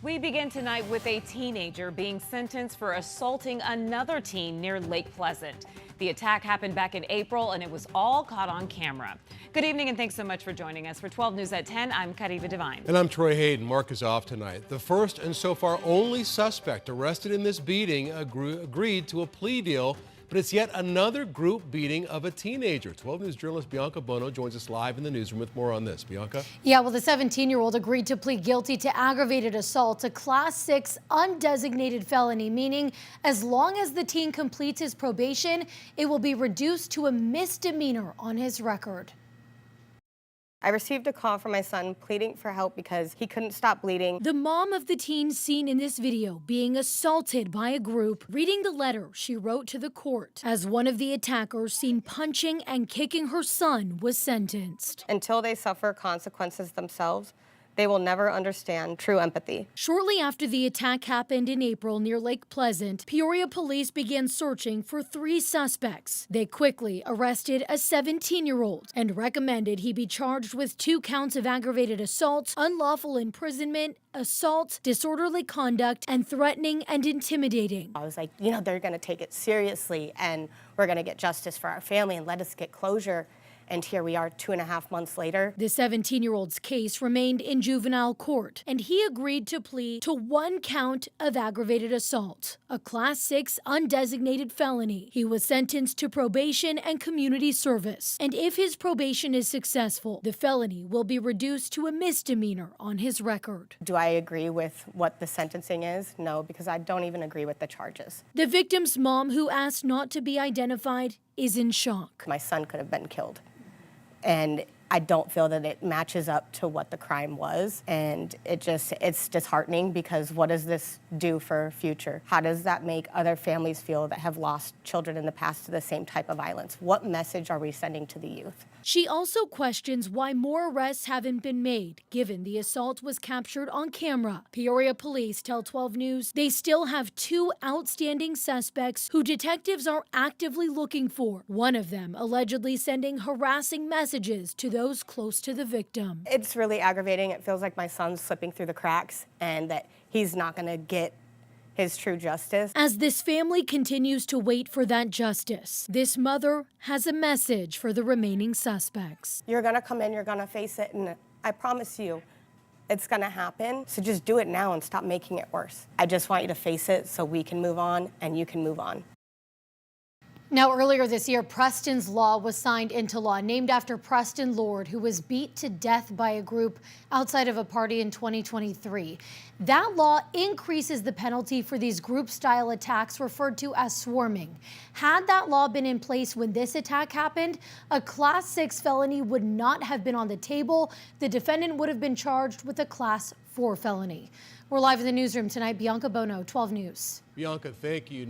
We begin tonight with a teenager being sentenced for assaulting another teen near Lake Pleasant. The attack happened back in April and it was all caught on camera. Good evening and thanks so much for joining us. For 12 News at 10, I'm Kariva Devine. And I'm Troy Hayden. Mark is off tonight. The first and so far only suspect arrested in this beating agreed to a plea deal. But it's yet another group beating of a teenager. 12 News journalist Bianca Bono joins us live in the newsroom with more on this. Bianca? Yeah, well, the 17-year-old agreed to plead guilty to aggravated assault, a Class 6 undesignated felony, meaning as long as the teen completes his probation, it will be reduced to a misdemeanor on his record. I received a call from my son pleading for help because he couldn't stop bleeding. The mom of the teen seen in this video being assaulted by a group, reading the letter she wrote to the court as one of the attackers seen punching and kicking her son was sentenced. Until they suffer consequences themselves, they will never understand true empathy. Shortly after the attack happened in April near Lake Pleasant, Peoria Police began searching for 3 suspects. They quickly arrested a 17-year-old and recommended he be charged with 2 counts of aggravated assault, unlawful imprisonment, assault, disorderly conduct, and threatening and intimidating. I was like, they're going to take it seriously and we're going to get justice for our family and let us get closure. And here we are 2.5 months later. The 17-year-old's case remained in juvenile court, and he agreed to plead to 1 count of aggravated assault, a Class 6 undesignated felony. He was sentenced to probation and community service. And if his probation is successful, the felony will be reduced to a misdemeanor on his record. Do I agree with what the sentencing is? No, because I don't even agree with the charges. The victim's mom, who asked not to be identified, is in shock. My son could have been killed. And I don't feel that it matches up to what the crime was. And it's disheartening because what does this do for future? How does that make other families feel that have lost children in the past to the same type of violence? What message are we sending to the youth? She also questions why more arrests haven't been made, given the assault was captured on camera. Peoria Police tell 12 News they still have 2 outstanding suspects who detectives are actively looking for. One of them allegedly sending harassing messages to those close to the victim. It's really aggravating. It feels like my son's slipping through the cracks and that he's not going to get his true justice. As this family continues to wait for that justice, this mother has a message for the remaining suspects. You're going to come in, you're going to face it, and I promise you, it's going to happen. So just do it now and stop making it worse. I just want you to face it so we can move on and you can move on. Now, earlier this year, Prestons Law was signed into law, named after Preston Lord, who was beat to death by a group outside of a party in 2023. That law increases the penalty for these group-style attacks referred to as swarming. Had that law been in place when this attack happened, a Class 6 felony would not have been on the table. The defendant would have been charged with a Class 4 felony. We're live in the newsroom tonight. Bianca Bono, 12 News. Bianca, thank you.